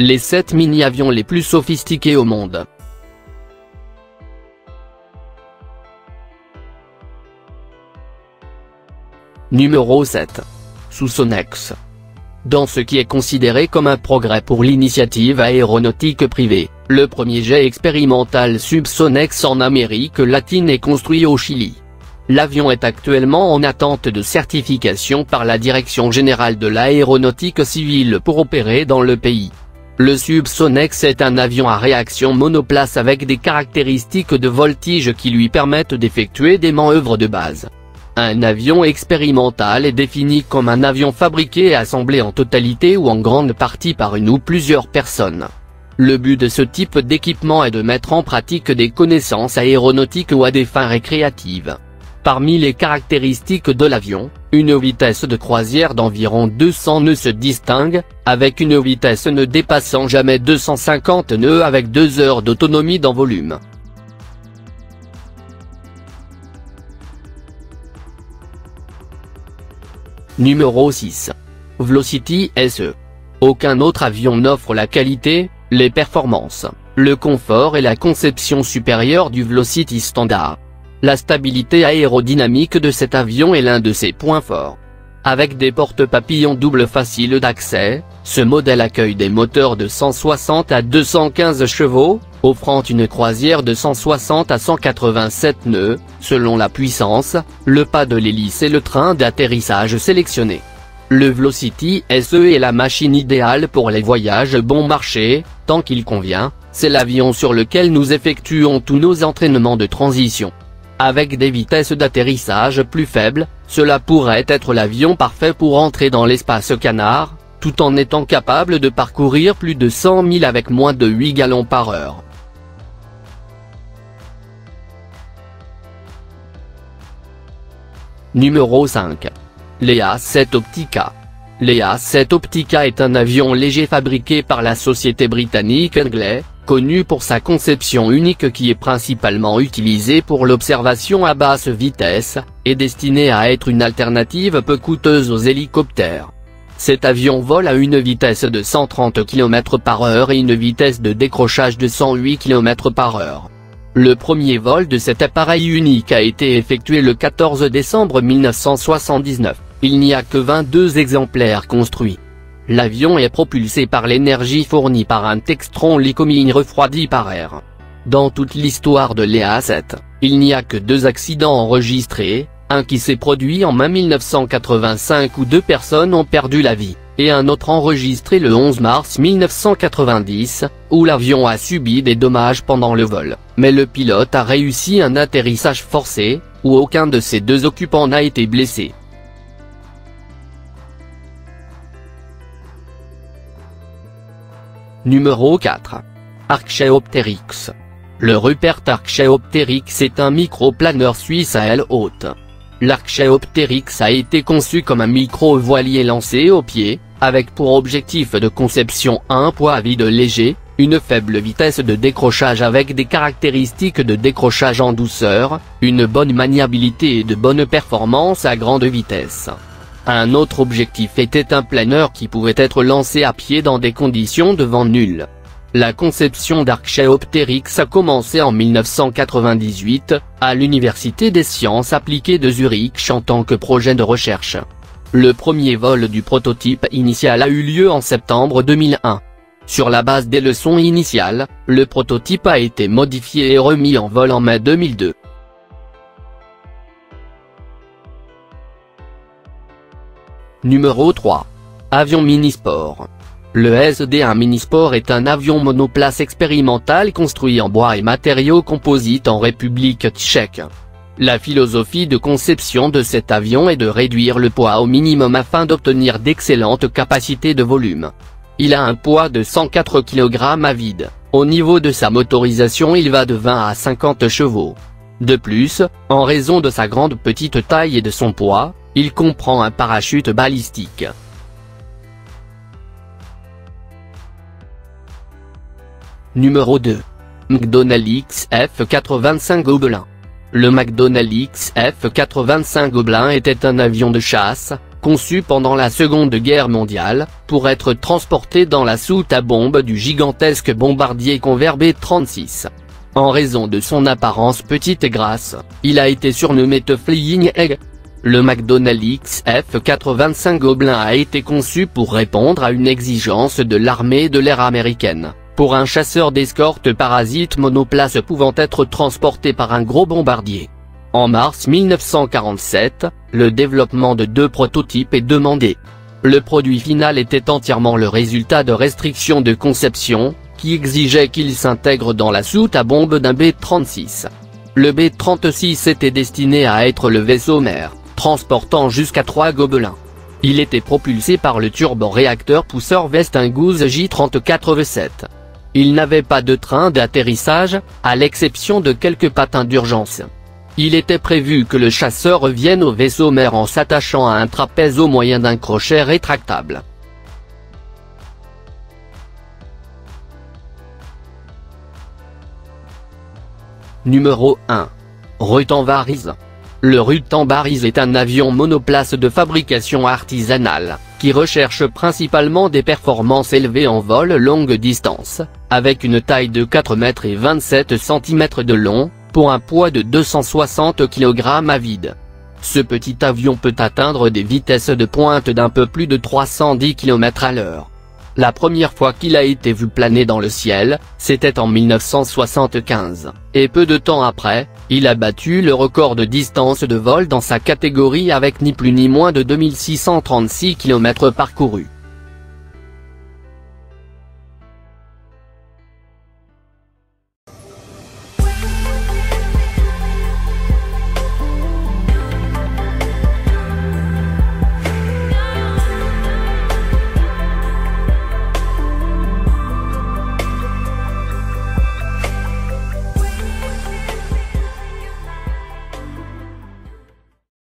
les 7 mini-avions les plus sophistiqués au monde. Numéro 7. SubSonex. Dans ce qui est considéré comme un progrès pour l'initiative aéronautique privée, le premier jet expérimental SubSonex en Amérique latine est construit au Chili. L'avion est actuellement en attente de certification par la Direction générale de l'aéronautique civile pour opérer dans le pays. Le SubSonex est un avion à réaction monoplace avec des caractéristiques de voltige qui lui permettent d'effectuer des manœuvres de base. Un avion expérimental est défini comme un avion fabriqué et assemblé en totalité ou en grande partie par une ou plusieurs personnes. Le but de ce type d'équipement est de mettre en pratique des connaissances aéronautiques ou à des fins récréatives. Parmi les caractéristiques de l'avion, une vitesse de croisière d'environ 200 nœuds se distingue, avec une vitesse ne dépassant jamais 250 nœuds avec 2 heures d'autonomie dans volume. Numéro 6. Velocity SE. Aucun autre avion n'offre la qualité, les performances, le confort et la conception supérieure du Velocity Standard. La stabilité aérodynamique de cet avion est l'un de ses points forts. Avec des porte-papillons doubles faciles d'accès, ce modèle accueille des moteurs de 160 à 215 chevaux, offrant une croisière de 160 à 187 nœuds, selon la puissance, le pas de l'hélice et le train d'atterrissage sélectionné. Le Velocity SE est la machine idéale pour les voyages bon marché, tant qu'il convient, c'est l'avion sur lequel nous effectuons tous nos entraînements de transition. Avec des vitesses d'atterrissage plus faibles, cela pourrait être l'avion parfait pour entrer dans l'espace canard, tout en étant capable de parcourir plus de 100 000 avec moins de 8 gallons par heure. Numéro 5. l'EA-7 Optica. L'EA-7 Optica est un avion léger fabriqué par la société britannique Hingley, connu pour sa conception unique qui est principalement utilisée pour l'observation à basse vitesse, et destiné à être une alternative peu coûteuse aux hélicoptères. Cet avion vole à une vitesse de 130 km/h et une vitesse de décrochage de 108 km/h. Le premier vol de cet appareil unique a été effectué le 14 décembre 1979, il n'y a que 22 exemplaires construits. L'avion est propulsé par l'énergie fournie par un Textron Lycoming refroidi par air. Dans toute l'histoire de l'EA-7, il n'y a que 2 accidents enregistrés, un qui s'est produit en mai 1985 où 2 personnes ont perdu la vie, et un autre enregistré le 11 mars 1990, où l'avion a subi des dommages pendant le vol, mais le pilote a réussi un atterrissage forcé, où aucun de ses 2 occupants n'a été blessé. Numéro 4. Archaeopteryx. Le Rupert Archaeopteryx est un microplaneur suisse à aile haute. L'Archaeopteryx a été conçu comme un micro-voilier lancé au pied, avec pour objectif de conception un poids à vide léger, une faible vitesse de décrochage avec des caractéristiques de décrochage en douceur, une bonne maniabilité et de bonnes performances à grande vitesse. Un autre objectif était un planeur qui pouvait être lancé à pied dans des conditions de vent nul. La conception d'Archaeopteryx a commencé en 1998, à l'Université des sciences appliquées de Zurich en tant que projet de recherche. Le premier vol du prototype initial a eu lieu en septembre 2001. Sur la base des leçons initiales, le prototype a été modifié et remis en vol en mai 2002. Numéro 3. Avion Minisport. Le SD1 Minisport est un avion monoplace expérimental construit en bois et matériaux composites en République tchèque. La philosophie de conception de cet avion est de réduire le poids au minimum afin d'obtenir d'excellentes capacités de volume. Il a un poids de 104 kg à vide, au niveau de sa motorisation il va de 20 à 50 chevaux. De plus, en raison de sa grande petite taille et de son poids, il comprend un parachute balistique. Numéro 2. McDonnell XF-85 Gobelin. Le McDonnell XF-85 Gobelin était un avion de chasse, conçu pendant la Seconde Guerre mondiale, pour être transporté dans la soute à bombe du gigantesque bombardier Convair B-36. En raison de son apparence petite et grasse, il a été surnommé The Flying Egg. Le McDonnell XF-85 Gobelin a été conçu pour répondre à une exigence de l'armée de l'air américaine, pour un chasseur d'escorte parasite monoplace pouvant être transporté par un gros bombardier. En mars 1947, le développement de 2 prototypes est demandé. Le produit final était entièrement le résultat de restrictions de conception, qui exigeaient qu'il s'intègre dans la soute à bombe d'un B-36. Le B-36 était destiné à être le vaisseau-mère, transportant jusqu'à 3 gobelins. Il était propulsé par le turboréacteur pousseur Westinghouse J34V7. Il n'avait pas de train d'atterrissage, à l'exception de quelques patins d'urgence. Il était prévu que le chasseur revienne au vaisseau-mère en s'attachant à un trapèze au moyen d'un crochet rétractable. Numéro 1. Rutan Varize. Le Rutan Varize est un avion monoplace de fabrication artisanale, qui recherche principalement des performances élevées en vol longue distance, avec une taille de 4,27 m de long, pour un poids de 260 kg à vide. Ce petit avion peut atteindre des vitesses de pointe d'un peu plus de 310 km/h. La première fois qu'il a été vu planer dans le ciel, c'était en 1975, et peu de temps après, il a battu le record de distance de vol dans sa catégorie avec ni plus ni moins de 2636 km parcourus.